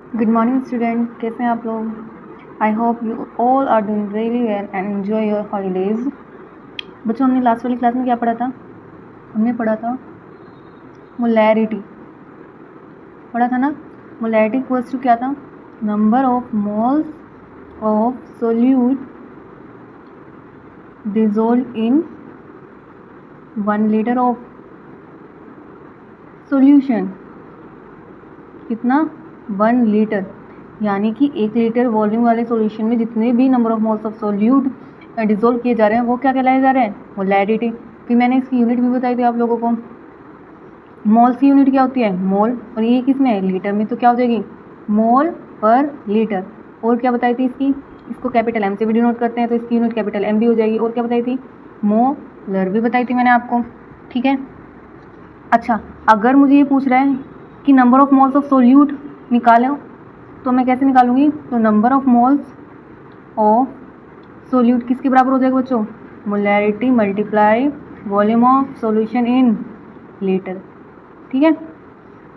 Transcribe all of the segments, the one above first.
Good morning student, कैसे हैं आप लोग। I hope you all are doing really well and enjoy your holidays. बच्चों, हमने लास्ट वाली क्लास में क्या पढ़ा था? हमने पढ़ा था मोलैरिटी, पढ़ा था ना। मोलैरिटी इक्वल्स टू क्या था? Number of moles of solute dissolve in 1 litre of solution. कितना? 1 लीटर, यानी कि 1 लीटर वॉल्यूम वाले सॉल्यूशन में जितने भी number of moles of solute dissolve किए जा रहे हैं वो क्या कहलाए जा रहे हैं? मोलैरिटी। फिर मैंने इसकी यूनिट भी बताई थी आप लोगों को। मोल्स की यूनिट क्या होती है? मोल। और ये किस में है? लीटर में। तो क्या हो जाएगी? मोल पर लीटर। और क्या बताई थी इसकी? इसको कैपिटल एम से भी डिनोट करते हैं, तो इसकी यूनिट कैपिटल एम भी हो जाएगी। और क्या बताई थी? मोलर भी बताई थी मैंने आपको, ठीक है। अच्छा, अगर मुझे ये पूछ रहा है कि number of moles of solute निकालो, तो मैं कैसे निकालूंगी? तो number of moles of solute किसके बराबर हो जाएगा बच्चों? Molarity multiply volume of solution in litre, ठीक है।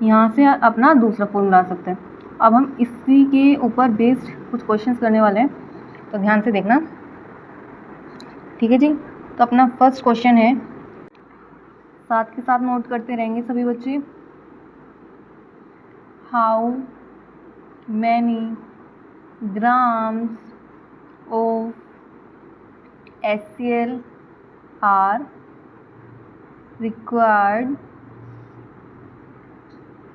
यहाँ से अपना दूसरा फॉर्मूला आ सकता है। अब हम इसी के ऊपर बेस्ड कुछ क्वेश्चंस करने वाले हैं, तो ध्यान से देखना, ठीक है जी। तो अपना फर्स्ट क्वेश्चन है, साथ के साथ नोट करते रहेंगे सभी बच्चे। How many grams of HCl are required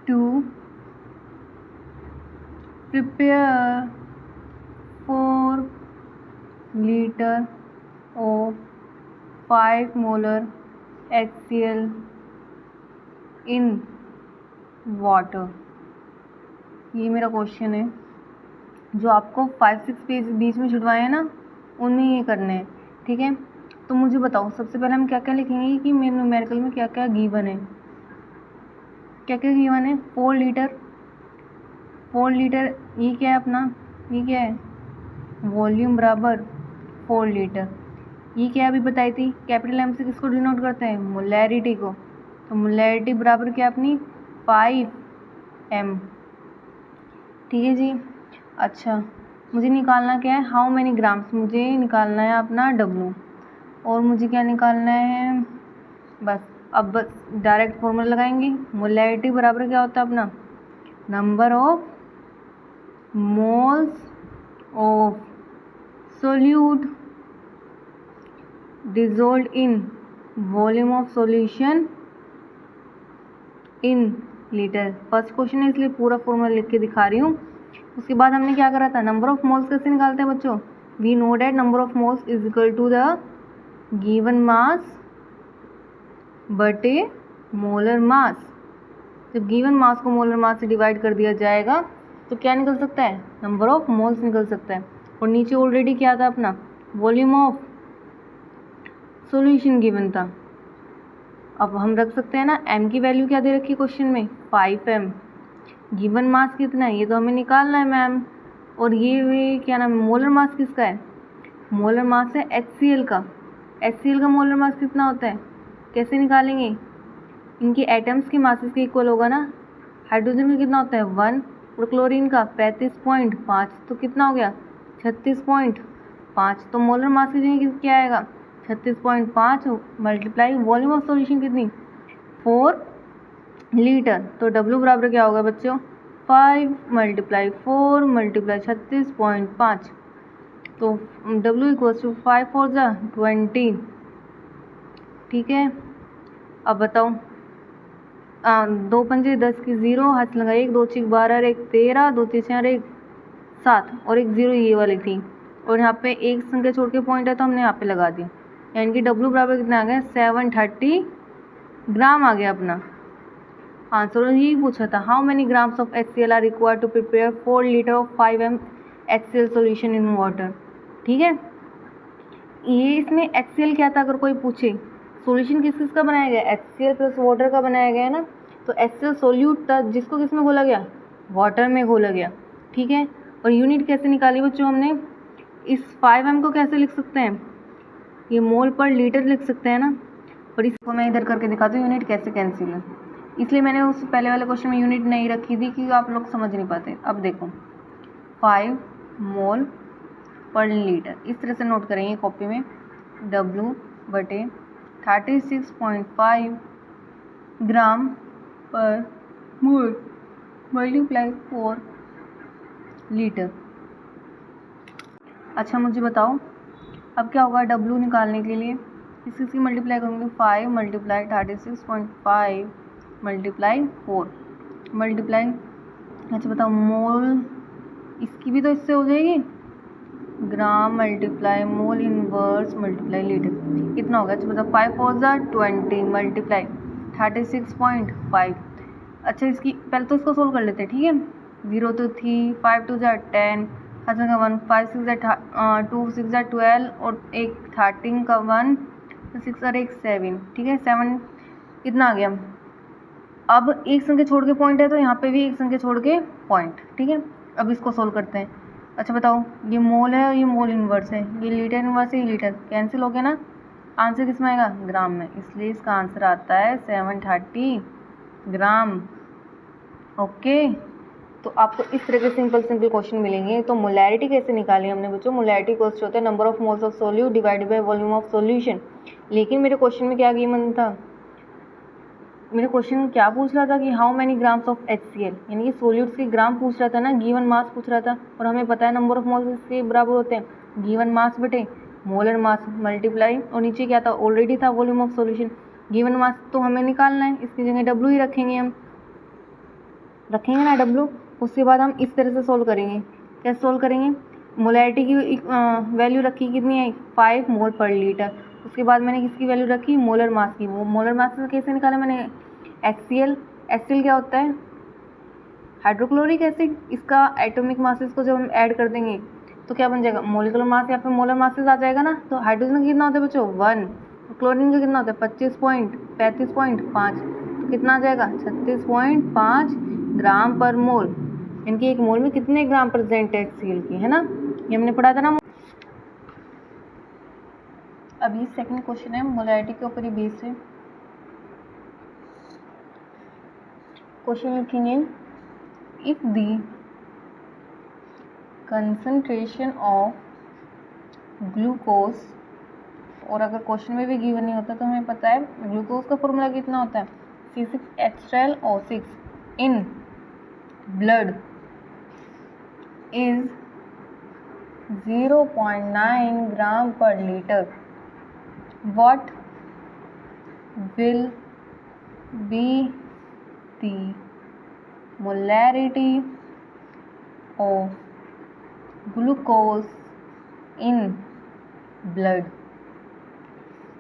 to prepare 4 liter of 5 molar HCl in water। ये मेरा क्वेश्चन है, जो आपको 5-6 पेज बीच में छुटवाए हैं ना, उनमें ये करने हैं, ठीक है। तो मुझे बताओ, सबसे पहले हम क्या क्या लिखेंगे कि मेरे न्यूमेरिकल में क्या क्या गिवन है। क्या क्या गिवन है? 4 लीटर। 4 लीटर ये क्या है अपना? ये क्या है? वॉल्यूम बराबर 4 लीटर। ये क्या अभी बताई थी? कैपिटल एम से किसको डिनोट करते हैं? मोलैरिटी को। तो मोलैरिटी बराबर क्या अपनी? 5m, ठीक है जी। अच्छा, मुझे निकालना क्या है? हाउ मैनी ग्राम्स, मुझे निकालना है अपना W। और मुझे क्या निकालना है? बस अब बस डायरेक्ट फॉर्मूला लगाएंगे। मोलैरिटी बराबर क्या होता है अपना? Number of moles of solute dissolved in volume of solution in litre. First question है इसलिए पूरा फॉर्मूला लिख के दिखा रही हूँ। उसके बाद हमने क्या करा था? नंबर ऑफ मोल्स कैसे निकालते हैं बच्चों? We know that number of moles is equal to the given mass बटे मोलर मास। जब गिवन मास को मोलर मास से डिवाइड कर दिया जाएगा तो क्या निकल सकता है? नंबर ऑफ मोल्स निकल सकता है। और नीचे ऑलरेडी क्या था अपना? वॉल्यूम ऑफ सॉल्यूशन गिवन था। अब हम रख सकते हैं ना, m की वैल्यू क्या दे रखी है क्वेश्चन में? 5m। गिवन मास कितना है ये तो हमें निकालना है मैम। और ये क्या नाम है? मोलर मास किसका है? मोलर मास है HCl का। HCl का मोलर मास कितना होता है? कैसे निकालेंगे? इनके एटम्स के मासेस के इक्वल होगा ना। हाइड्रोजन का कितना होता है? 1। और क्लोरीन का 35.5, तो कितना हो गया? 36.5। तो मोलर मास की जगह क्या आएगा? 36.5 मल्टीप्लाई वॉल्यूम ऑफ सॉल्यूशन कितनी? 4 लीटर। तो W बराबर क्या होगा बच्चों? 5 मल्टीप्लाई 4 मल्टीप्लाई 36.5। तो W इक्वल्स टू 5 4 जा 20, ठीक है। अब बताओ, 2 पंजे 10 की 0, हाथ लगा 1, 2 6 12, 1 13, 2 3 4 1 7 और 1 0 ये वाली थी। और यहाँ पे एक संख्या छोड़ के पॉइंट है तो हमने यहाँ पे लगा दिया, यानी कि W बराबर कितना आ गया? 730 ग्राम आ गया अपना आंसर। यही पूछा था, how many grams of HCl are required to prepare 4 litre of 5m HCl solution in water, ठीक है। ये इसमें HCl क्या था अगर कोई पूछे? सॉल्यूशन किस किस का बनाया गया? HCl प्लस वाटर का बनाया गया है ना। तो HCl सोल्यूट था जिसको किस में घोला गया? वाटर में घोला गया, ठीक है। और यूनिट कैसे निकाली बच्चों हमने? इस 5m को कैसे लिख सकते हैं? ये मोल पर लीटर लिख सकते हैं ना। और इसको मैं इधर करके दिखाती हूँ यूनिट कैसे कैंसिल है। इसलिए मैंने उस पहले वाले क्वेश्चन में यूनिट नहीं रखी थी क्योंकि आप लोग समझ नहीं पाते। अब देखो 5 मोल पर लीटर, इस तरह से नोट करेंगे कॉपी में, W/36.5 ग्राम पर मोल मल्टीप्लाई 4 लीटर। अच्छा मुझे बताओ अब क्या होगा, W निकालने के लिए इसकी मल्टीप्लाई करूँगी, 5 मल्टीप्लाई 36.5 मल्टीप्लाई 4 मल्टीप्लाई, अच्छा बताओ मोल, इसकी भी तो इससे हो जाएगी, gram multiply mole inverse multiply litre, कितना होगा, अच्छा बताओ 5 4 20 मल्टीप्लाई 36.5। अच्छा इसकी पहले तो इसको सोल्व कर लेते हैं, ठीक है। 0 तो 3, 5 2 10, अच्छा का 1, 5 6 2 6 12 और एक 13 का 1 6 और एक 7, ठीक है 7 कितना आ गया। अब एक संख्या छोड़ के पॉइंट है तो यहाँ पे भी एक संख्या छोड़ के पॉइंट, ठीक है। अब इसको सोल्व करते हैं। अच्छा बताओ ये मोल है और ये मोल इनवर्स है, ये लीटर इनवर्स है, ये लीटर कैंसिल हो गया ना, आंसर किस में आएगा, ग्राम में, इसलिए इसका आंसर आता है 730 ग्राम। ओके तो आपको इस तरह के सिंपल क्वेश्चन मिलेंगे। तो मोलैरिटी कैसे निकाली हमने बच्चों, मोलैरिटी क्वेश्चन होता है number of moles of solute divided by volume of solution. लेकिन मेरे क्वेश्चन में क्या गिवन था, मेरे क्वेश्चन क्या पूछ रहा था कि how many grams of HCl, यानी कि सोल्यूट्स के ग्राम पूछ रहा था ना, गिवन मास पूछ रहा था, और हमें पता है नंबर ऑफ मोल्स इसके बराबर होते हैं गिवन मास बटे मोलर मास मल्टीप्लाई, और नीचे क्या था ऑलरेडी था volume of solution. Given mass तो हमें निकालना है, इसकी जगह W ही रखेंगे, हम रखेंगे ना W। उसके बाद हम इस तरह से सोल्व करेंगे, कैसे सोल्व करेंगे, मोलैरिटी की वैल्यू रखी कितनी है 5 मोल पर लीटर, उसके बाद मैंने किसकी वैल्यू रखी मोलर मास की, वो मोलर मास से कैसे निकाला मैंने HCl। HCl क्या होता है हाइड्रोक्लोरिक एसिड, इसका एटॉमिक मासेस को जब हम ऐड कर देंगे तो क्या बन जाएगा मोलिकुलर मास या फिर मोलर मासेस आ जाएगा ना। तो हाइड्रोजन का कितना होता है बच्चों 1, क्लोरीन का कितना होता है 35.5, तो कितना आ जाएगा 36.5 ग्राम पर मोल, इनकी एक मोल में कितने ग्राम प्रेजेंट है HCl की, है ना, ये हमने पढ़ा था ना। अब ये सेकंड क्वेश्चन है, मोलैरिटी के ऊपर ही बेस्ड है। क्वेश्चन लिखेंगे if the concentration of glucose, और अगर क्वेश्चन में भी गिवन नहीं होता तो हमें पता है ग्लूकोज का फॉर्मूला कितना होता है C6H12O6 इन ब्लड is 0.9 ग्राम पर litre, what will be the molarity of glucose in blood।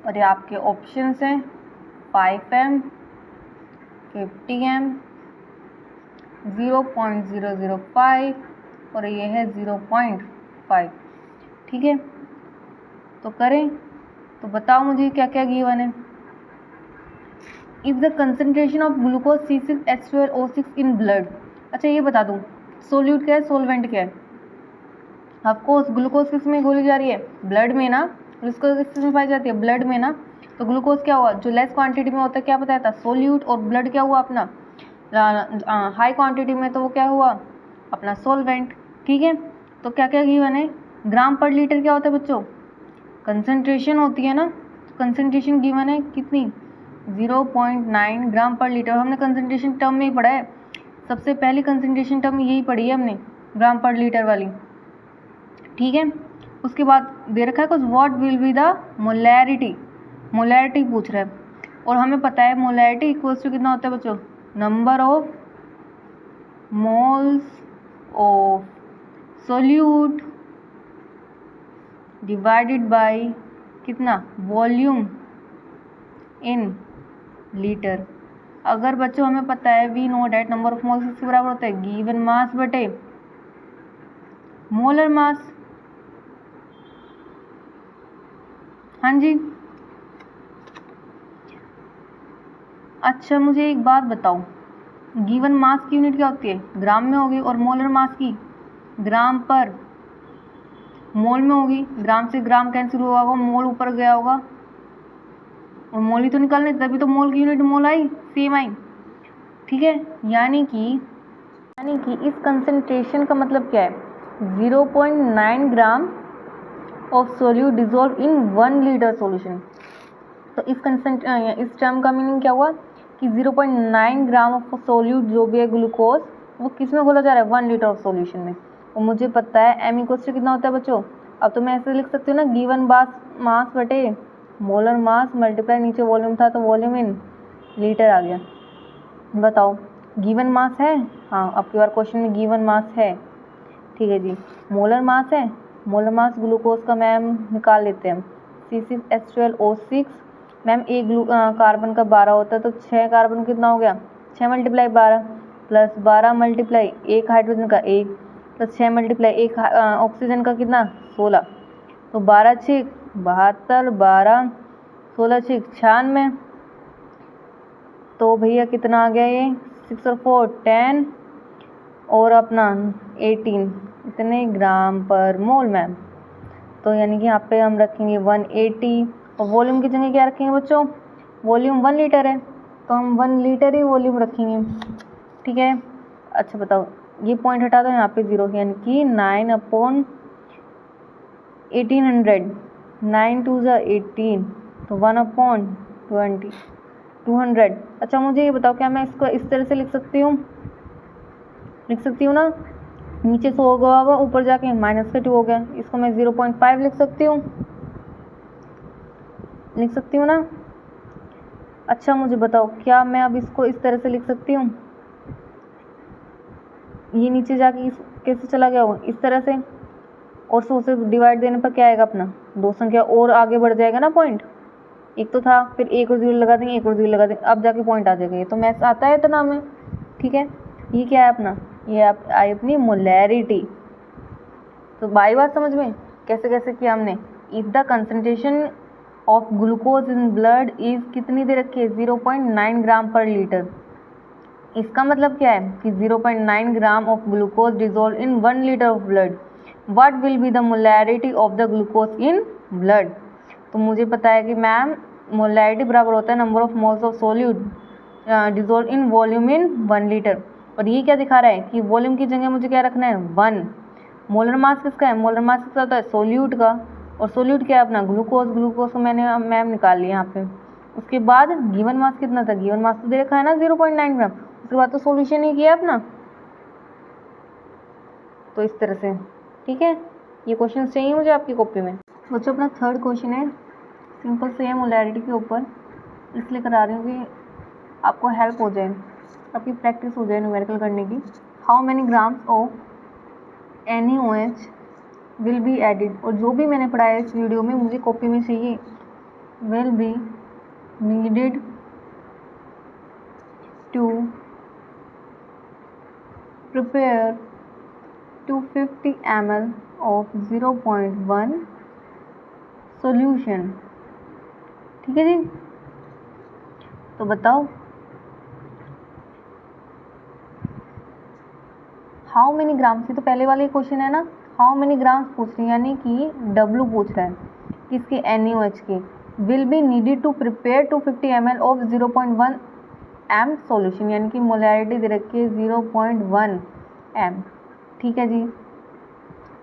और ये आपके ऑप्शंस हैं 5m, 50m, 0.005 और ये है 0.5, ठीक है। तो करें, तो बताओ मुझे क्या क्या गिवन है। If the concentration of glucose C6H12O6 in blood, अच्छा ये बता दूं सोल्यूट क्या है सोलवेंट क्या है। ऑफकोर्स ग्लूकोज किस में घोली जा रही है ब्लड में ना, ग्लूकोज किस में पाई जाती है ब्लड में ना, तो ग्लूकोज क्या हुआ जो लेस क्वांटिटी में होता है क्या बताया था सोल्यूट, और ब्लड क्या हुआ अपना हाई क्वांटिटी में, तो वो क्या हुआ अपना सोलवेंट, ठीक है। तो क्या क्या गिवन है, ग्राम पर लीटर क्या होता है बच्चों कंसंट्रेशन होती है ना, कंसंट्रेशन गिवन है कितनी 0.9 ग्राम पर लीटर, हमने कंसंट्रेशन टर्म में ही पढ़ा है, सबसे पहली कंसंट्रेशन टर्म यही पढ़ी है हमने ग्राम पर लीटर वाली, ठीक है। उसके बाद दे रखा है कुछ what will be the molarity, molarity पूछ रहा है, और हमें पता है मोलैरिटी इक्वल्स टू कितना होता है बच्चों number of moles of solute divided by कितना वॉल्यूम इन लीटर। अगर बच्चों हमें पता है we know that number of moles किसके बराबर होता है गिवन मास बटे मोलर मास, हाँ जी। अच्छा मुझे एक बात बताओ, गिवन मास की यूनिट क्या होती है ग्राम में होगी, और मोलर मास की ग्राम पर मोल में होगी, ग्राम से ग्राम कैंसिल हुआ होगा मोल ऊपर गया होगा, और मोल ही तो निकालने तभी तो मोल की यूनिट मोल आई सेम आई। ठीक है, यानी कि इस कंसंट्रेशन का मतलब क्या है, 0.9 gram of solute dissolve in 1 litre solution. तो इस टर्म का मीनिंग क्या हुआ कि 0.9 ग्राम ऑफ सोल्यूट जो भी है ग्लूकोज वो किस में घोला जा रहा है, 1 लीटर ऑफ सॉल्यूशन में। और मुझे पता है m इक्वल टू कितना होता है बच्चों, अब तो मैं ऐसे लिख सकती हूँ ना, गिवन मास बटे मोलर मास मल्टीप्लाई नीचे वॉल्यूम था तो वॉल्यूम इन लीटर आ गया। बताओ गिवन मास है, हाँ आपकी बार क्वेश्चन में गिवन मास है, ठीक है जी। मोलर मास है, मोलर मास ग्लूकोज का मैम निकाल लेते हैं, C6H12O6। मैम एक कार्बन का 12 होता है तो 6 कार्बन कितना हो गया, 6 मल्टीप्लाई 12 प्लस 12 मल्टीप्लाई एक हाइड्रोजन का 1 प्लस 6 मल्टीप्लाई एक ऑक्सीजन का कितना 16, तो 12 6 72, 12 16 6 96, तो भैया कितना आ गया ये 6 और 4 10 और अपना 18 इतने ग्राम पर मोल मैम। तो यानी कि यहाँ पे हम रखेंगे 180 और वॉल्यूम की जगह क्या रखेंगे बच्चों, वॉल्यूम 1 लीटर है तो हम 1 लीटर ही वॉल्यूम रखेंगे, ठीक है। अच्छा बताओ ये पॉइंट हटा दो, यहाँ पे 0 यानी कि 9/1800, 9 2 18 तो 1/20 200। अच्छा मुझे ये बताओ क्या मैं इसको इस तरह से लिख सकती हूँ ना, नीचे 100 होगा ऊपर जाके -2 हो गया, इसको मैं 0.5 लिख सकती हूँ ना। अच्छा मुझे बताओ क्या मैं अब इसको इस तरह से लिख सकती हूँ, ये नीचे जाके कैसे चला गया हो इस तरह से, और 100 से डिवाइड देने पर क्या आएगा अपना 2 संख्या और आगे बढ़ जाएगा ना, पॉइंट एक तो था फिर 1 और 0 लगा देंगे, 1 और 0 लगा देंगे, अब जाके पॉइंट आ जाएगा। ये तो मैथ्स आता है इतना में, ठीक है। ये क्या है अपना, ये आई अपनी मोलैरिटी। तो बाई बात समझ में कैसे कैसे किया हमने, if the concentration of glucose in blood is कितनी दे रखी है 0.9 ग्राम पर लीटर। इसका मतलब क्या है कि 0.9 ग्राम of glucose dissolve in 1 litre of blood, what will be the molarity of the glucose in blood. तो मुझे पता है कि मैम मोलैरिटी बराबर होता है number of moles of solute dissolve in volume in 1 litre. और ये क्या दिखा रहा है कि वॉल्यूम की जगह मुझे क्या रखना है 1। मोलर मास किसका है, मोलर मास किसका होता है सोल्यूट का, और सोल्यूट क्या है अपना ग्लूकोज, ग्लूकोज को मैंने मैम निकाल लिया यहाँ पे। उसके बाद गिवन मास कितना था, गिवन मास तो दे रखा है ना 0.9 ग्राम, उसके बाद तो सोल्यूशन ही किया अपना। तो इस तरह से ठीक है, ये क्वेश्चन चाहिए मुझे आपकी कॉपी में। बच्चों अपना थर्ड क्वेश्चन है सिंपल से है मोलैरिटी के ऊपर, इसलिए करा रही हूँ कि आपको हेल्प हो जाए, आपकी प्रैक्टिस हो जाए न्यूमेरिकल करने की। How many grams of NaOH will be added, और जो भी मैंने पढ़ाया इस वीडियो में मुझे कॉपी में चाहिए, will be needed to prepare 250 ml of 0.1 solution, ठीक है जी। तो बताओ हाउ मेनी ग्राम्स, ये तो पहले वाले क्वेश्चन है ना, हाउ मेनी ग्राम्स पूछ रही है, यानी कि W पूछ रहा है किसके NaOH के, will be needed to prepare 250 ml of 0.1 m solution, यानी कि मोलैरिटी दे रखी है 0.1 m, ठीक है जी।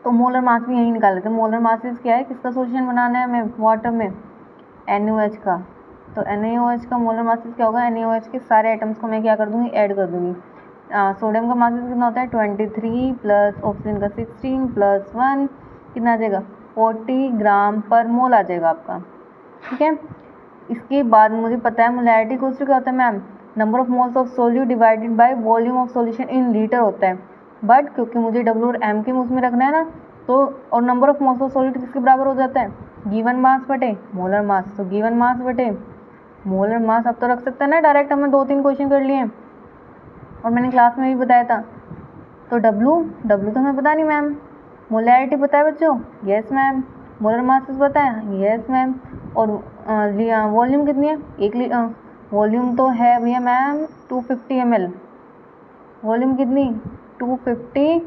तो मोलर मास भी यहीं निकाल लेते हैं, मोलर मासेस क्या है, किसका सॉल्यूशन बनाना है हमें वाटर में NaOH का, तो NaOH का मोलर मासेस क्या होगा, NaOH के सारे एटम्स को मैं क्या कर दूंगी ऐड कर दूंगी। सोडियम का मासेस कितना होता है 23 प्लस ऑक्सीजन का 16 प्लस 1 कितना आ जाएगा 40 ग्राम पर मोल आ जाएगा आपका, ठीक है। इसके बाद मुझे पता है मोलैरिटी को क्या होता है ma'am, number of moles of solute divided by volume of solution in litre होता है, बट क्योंकि मुझे W और M के उसमें रखना है ना, तो और number of moles of solute किसके बराबर हो जाता है गिवन मास बटे मोलर मास, तो गिवन मास बटे मोलर मास अब तो रख सकते हैं ना डायरेक्ट, हमने 2-3 क्वेश्चन कर लिए और मैंने क्लास में भी बताया था। तो W तो हमें पता नहीं मैम, मोलैरिटी पता है बच्चों, यस मैम, मोलर मासेस पता है, यस मैम, और वॉल्यूम कितनी है, वॉल्यूम तो है भैया मैम 250 ml, वॉल्यूम कितनी 250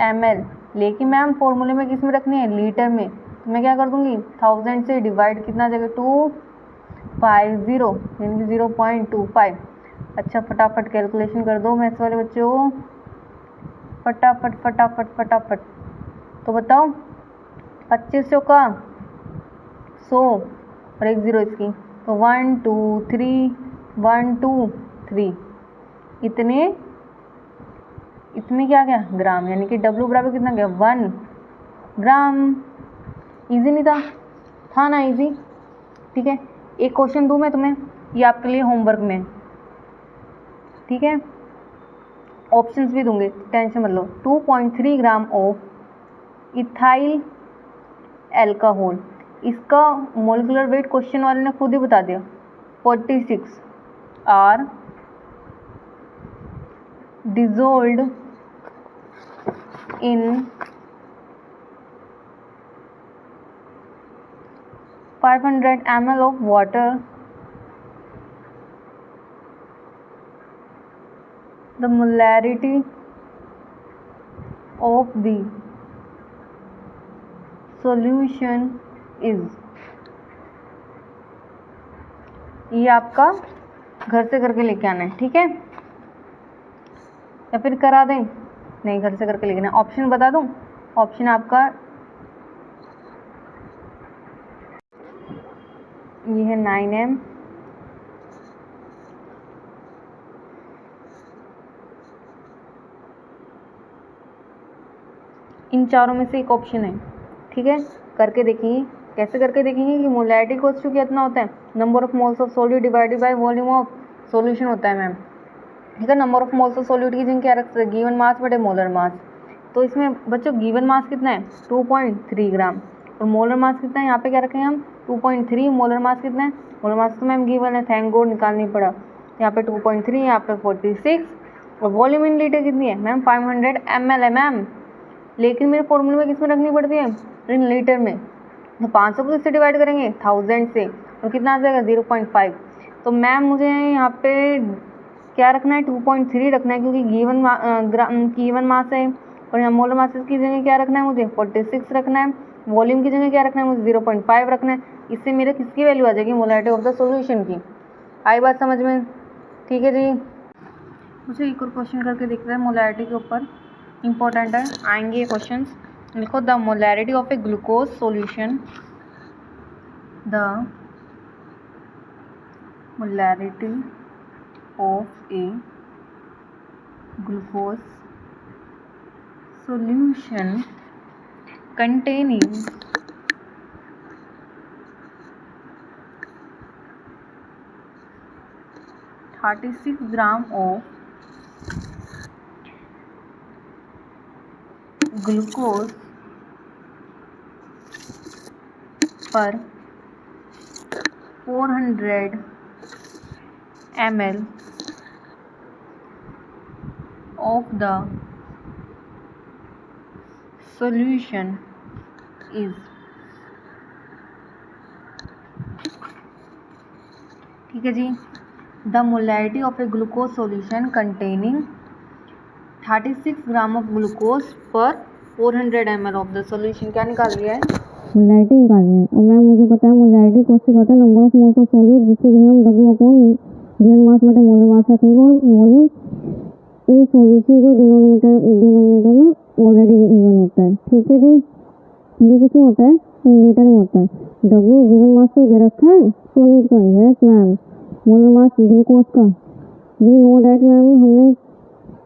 ml, लेकिन मैम फॉर्मूले में किस में रखनी है लीटर में, तो मैं क्या कर दूंगी 1000 से डिवाइड कितना आ जाएगा 250 यानी कि 0.25, अच्छा फटाफट कैलकुलेशन कर दो मैथ्स वाले बच्चों, फटाफट फटाफट फटाफट। तो बताओ 2500 का 100 और 1 0 इसकी, तो 1 2 3 1 2 3 इतने इसमें क्या गया ग्राम, यानी कि W बराबर कितना गया 1 ग्राम। इजी नहीं था ना इजी। ठीक है, एक क्वेश्चन दूँ मैं तुम्हें, ये आपके लिए होमवर्क में, ठीक है, ऑप्शंस भी दूंगे, टेंशन मत लो। 2.3 ग्राम ऑफ इथाइल एल्कोहल, इसका मोलिकुलर वेट क्वेश्चन वाले ने खुद ही बता दिया 46 are dissolved in 500 ml of water. The molarity of the solution is, ये आपका घर से करके लेके आना है, ठीक है, या फिर करा दें, नहीं घर से करके लेके आना। ऑप्शन बता दूं, ऑप्शन आपका ये है 9M, इन चारों में से एक ऑप्शन है, ठीक है। करके देखेंगे, कैसे करके देखेंगे कि मोलैरिटी इक्वल्स टू कितना होता है, number of moles of solute divided by volume of solution होता है मैम, ठीक है। Number of moles of solute की जगह क्या रखते हैं, गिवन मास बटे मोलर मास। तो इसमें बच्चों गिवन मास कितना है 2.3 ग्राम और मोलर मास कितना है, यहाँ पे क्या रखेंगे हम 2.3, मोलर मास कितना है, मोलर मास तो मैम गिवन है, थैंक गॉड निकालनी पड़ा, यहाँ पे 2.3, यहाँ पे 46 और वॉल्यूम इन लीटर कितनी है मैम 500 ml है मैम, लेकिन मेरे फॉर्मूले में किस में रखनी पड़ती है इन लीटर में, तो 500 को किससे डिवाइड करेंगे 1000 से, और कितना आ जाएगा 0.5। तो मैम मुझे यहाँ पे क्या रखना है 2.3 रखना है, क्योंकि गिवन मास है, और यहाँ मोलर मास की जगह क्या रखना है मुझे 46 रखना है, वॉल्यूम की जगह क्या रखना है मुझे 0.5 रखना है। इससे मेरे किसकी वैल्यू आ जाएगी मोलैरिटी ऑफ द सॉल्यूशन की। आई बात समझ में, ठीक है जी। मुझे एक और क्वेश्चन करके दिख रहा है मोलैरिटी के ऊपर, इंपॉर्टेंट है, आएंगे ये क्वेश्चन। लिखो the molarity of a glucose solution, the molarity of a glucose solution containing 36 gram of glucose per 400 ml of the solution is, ठीक है जी। The molarity of a glucose solution containing 36 gram of glucose per 400 ml of the solution, क्या निकाल लिया है molarity निकाल लिया है। और मैम मुझे पता है मोलैरिटी कौन होता है number of moles of solute, जिसके लिए हम W अपॉन गिवन मास बटे मोलर मास रखेंगे, और वॉल्यूम इन सॉल्यूशन के डिनोमिनेटर में ऑलरेडी गिवन होता है, ठीक है जी। ये किसमें होता है इन लीटर में होता है, W गिवन मास को दे रखा है सॉल्यूट का, yes ma'am, molar mass glucose का, वी नो दैट मैम, हमने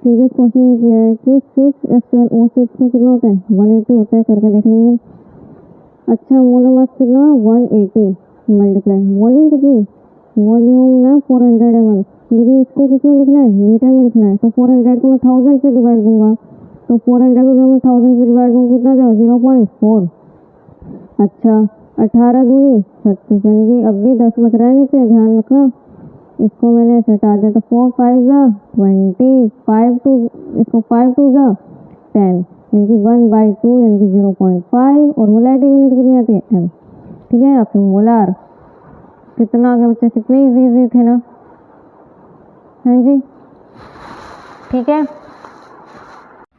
प्रीवियस क्वेश्चन में किया है कि 6H12O6 में कितना होता है 180 होता है, करके देख लेंगे। अच्छा मोलर मास कितना 180 मल्टीप्लाई वॉल्यूम कितनी, वॉल्यूम में 400 ml, लेकिन इसको किसमें लिखना है लीटर में लिखना है, तो 400 को मैं 1000 से डिवाइड दूंगा, तो 400 को जब मैं 1000 से डिवाइड दूंगा कितना जाएगा 0.4। अच्छा 18 दूनी 36, यानी कि अब भी 10 बच रहा है नीचे, ध्यान रखना, इसको मैंने ऐसे हटा दिया, तो 4 5 जा 20, 5 2 इसको 5 2 जा 10, यानी कि 1/2 यानी कि 0.5, और मोलैरिटी यूनिट कितनी आती है m, ठीक है। आपके मोलार कितना आ गया बच्चे, कितने इजी थे ना, हाँ जी, ठीक है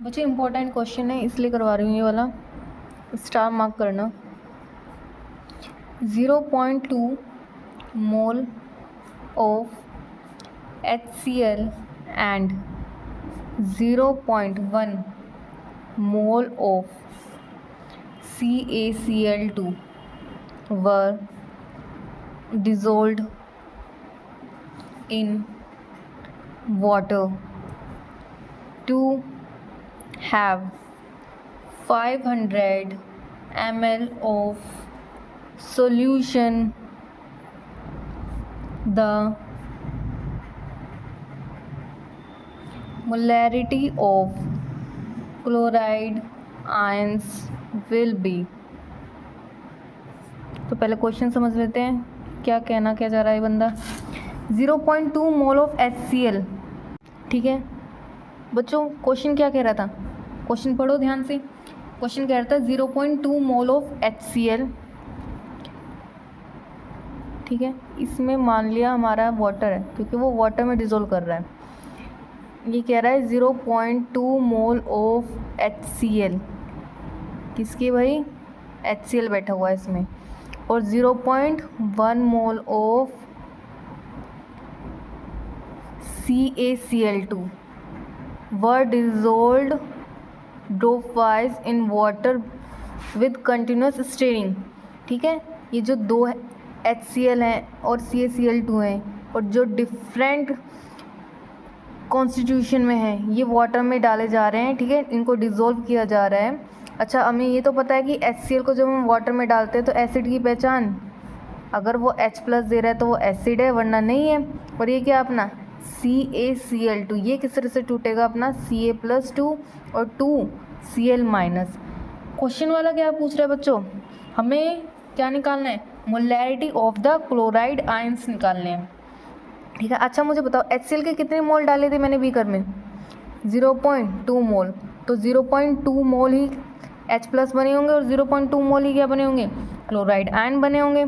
बच्चे। इंपॉर्टेंट क्वेश्चन है इसलिए करवा रही हूँ, ये वाला स्टार मार्क करना। 0.2 mole of HCl and 0.1 mole of CaCl2 were dissolved in water to have 500 ml of solution. The molarity of chloride ions will be। तो पहले क्वेश्चन समझ लेते हैं क्या कहना क्या चाह रहा है बंदा। 0.2 मोल ऑफ HCl, ठीक है बच्चों। क्वेश्चन क्या कह रहा था, क्वेश्चन पढ़ो ध्यान से। क्वेश्चन कह रहा था 0.2 मोल ऑफ HCl, ठीक है। इसमें मान लिया हमारा वाटर है क्योंकि वो वाटर में डिज़ोल्व कर रहा है। ये कह रहा है 0.2 मोल ऑफ HCl, किसकी भाई, HCl बैठा हुआ है इसमें, और 0.1 mole of CaCl2 were dissolved dropwise in water with continuous stirring, ठीक है। ये जो दो HCl हैं और CaCl2 हैं और जो डिफरेंट कॉन्स्टिट्यूशन में हैं, ये वाटर में डाले जा रहे हैं, ठीक है। इनको डिज़ोल्व किया जा रहा है। अच्छा, हमें ये तो पता है कि HCl को जब हम वाटर में डालते हैं तो एसिड की पहचान, अगर वो H+ दे रहा है तो वो एसिड है, वरना नहीं है। और ये क्या अपना CaCl2, ये किस तरह से टूटेगा अपना Ca+2 और 2Cl-। क्वेश्चन वाला क्या पूछ रहा है बच्चों, हमें क्या निकालना है, molarity of the chloride ions निकालने हैं, ठीक है। अच्छा मुझे बताओ HCl के कितने मोल डाले थे मैंने बीकर में, 0.2 मोल। तो 0.2 मोल ही H+ बने होंगे और 0.2 मोल ही क्या बने होंगे, क्लोराइड आयन बने होंगे।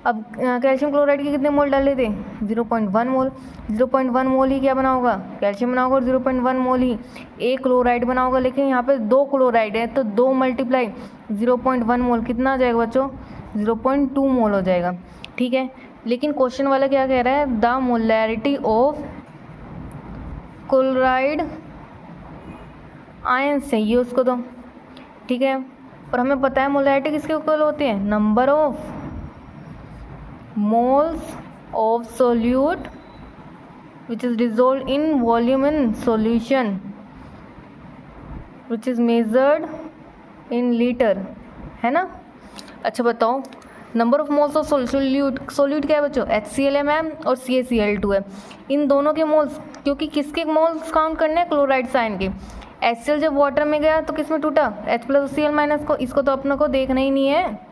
अब कैल्शियम क्लोराइड के कितने मोल डाले थे, 0.1 मोल। 0.1 मोल ही क्या बना होगा, कैल्शियम बना होगा, और 0.1 मोल ही एक क्लोराइड बना होगा। लेकिन यहाँ पे 2 क्लोराइड है तो 2 × 0.1 मोल कितना आ जाएगा बच्चों, 0.2 मोल हो जाएगा, ठीक है। लेकिन क्वेश्चन वाला क्या कह रहा है, the molarity of chloride ions है, ये उसको दो, ठीक है। और हमें पता है मोलैरिटी किसके इक्वल होती है, number of moles of solute which is dissolved in volume in solution which is measured in liter, है ना। अच्छा बताओ, number of moles of solute क्या है बच्चों, HCl है मैम और CaCl2 है। इन दोनों के मोल्स, क्योंकि किसके मोल्स काउंट करने हैं, क्लोराइड आयन के। HCl जब वाटर में गया तो किस में टूटा, H+ और Cl- को। इसको तो अपने को देखना ही नहीं है,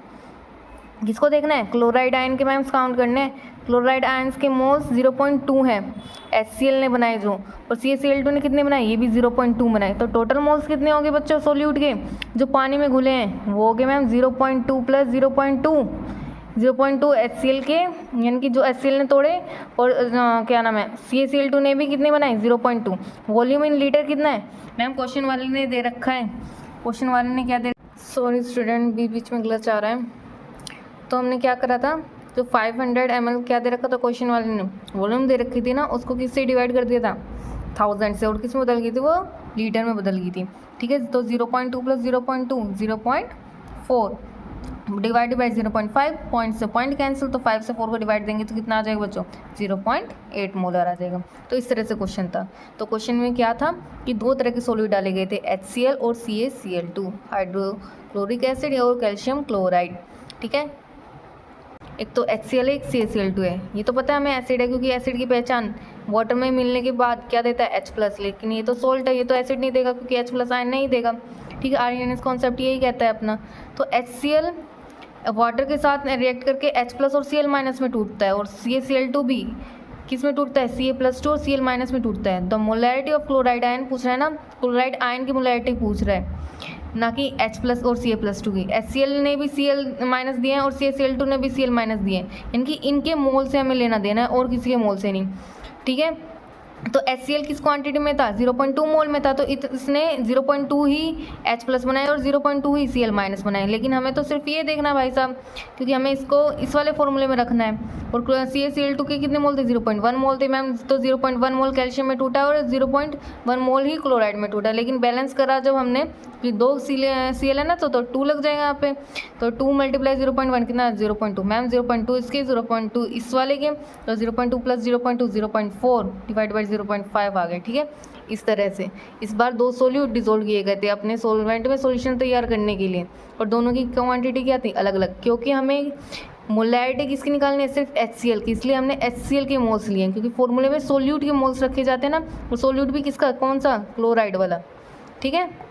किसको देखना है, क्लोराइड आयन के मैम्स काउंट करने हैं। क्लोराइड आयंस के मोल्स 0.2 हैं, HCl ने बनाए जो, और CaCl2 ने कितने बनाए, ये भी 0.2 बनाए। तो टोटल मोल्स कितने होंगे बच्चों सोल्यूट के, जो पानी में घुले हैं, वो हो गए मैम 0.2 + 0.2, 0.2 HCl के, यानी कि जो HCl ने तोड़े, और क्या नाम है, CaCl2 ने भी कितने बनाए, 0.2। वॉल्यूम इन लीटर कितना है मैम, क्वेश्चन वाले ने दे रखा है, क्वेश्चन वाले ने क्या दे, सॉरी स्टूडेंट बीच में ग्लिच आ रहा है। तो हमने क्या करा था, जो 500 ml क्या दे रखा था क्वेश्चन वाले ने, वॉल्यूम दे रखी थी ना, उसको किससे डिवाइड कर दिया था, 1000 से, और किस में बदल गई थी वो, लीटर में बदल गई थी, ठीक है। तो 0.2 + 0.2 0.4 डिवाइडेड बाई 0.5, पॉइंट से पॉइंट कैंसिल, तो 5 से 4 को डिवाइड देंगे तो कितना आ जाएगा बच्चों, 0.8 मोलर आ जाएगा। तो इस तरह से क्वेश्चन था। तो क्वेश्चन में क्या था कि 2 तरह के सॉल्यूट डाले गए थे, HCl और CaCl2, हाइड्रोक्लोरिक एसिड और कैल्शियम क्लोराइड, ठीक है। एक तो HCl है, एक CaCl2 है। ये तो पता है हमें एसिड है, क्योंकि एसिड की पहचान वाटर में मिलने के बाद क्या देता है, H+। लेकिन ये तो सोल्ट है, ये तो एसिड नहीं देगा क्योंकि H+ आयन नहीं देगा, ठीक है। आर्गेनिक कॉन्सेप्ट यही कहता है अपना। तो HCl वाटर के साथ रिएक्ट करके H+ और Cl- में टूटता है, और CaCl2 भी किस में टूटता है, Ca+2 और Cl- में टूटता है। The molarity of chloride ion पूछ रहा है ना, क्लोराइड आयन की मोलैरिटी पूछ रहा है, ना कि H+ और Ca+2 की। HCl ने भी Cl- दिए हैं और CaCl2 ने भी Cl- दिए हैं, यानी कि इनके मोल से हमें लेना देना है और किसी के मोल से नहीं, ठीक है। तो HCl किस क्वांटिटी में था, 0.2 मोल में था, तो इसने 0.2 ही H+ बनाया और 0.2 ही Cl- बनाया। लेकिन हमें तो सिर्फ ये देखना है भाई साहब, क्योंकि हमें इसको इस वाले फॉर्मूले में रखना है। और CaCl2 के कितने मोल थे, 0.1 मोल थे मैम, तो 0.1 मोल कैल्शियम में टूटा और 0.1 मोल ही क्लोराइड में टूटा। लेकिन बैलेंस करा जब हमने, कि 2 Cl है ना, तो 2 लग जाएगा यहाँ पे, तो 2 × 0.1 कितना, 0.2 मैम, 0.2 इसके, 0.2 इस वाले के, तो 0.2 + 0.2 0.4 डिवाइड बाई 0.5 आ गए। ठीक है, इस तरह से इस बार 2 सोल्यूट डिसोल्व किए गए थे अपने सोलवेंट में सॉल्यूशन तैयार करने के लिए, और दोनों की क्वांटिटी क्या थी, अलग अलग, क्योंकि हमें मोलैरिटी किसकी निकालनी है, सिर्फ HCl की, इसलिए हमने HCl के मोल्स लिए, क्योंकि फॉर्मूले में सोल्यूट के मोल्स रखे जाते हैं ना, और सोल्यूट भी किसका, कौन सा, क्लोराइड वाला। ठीक है।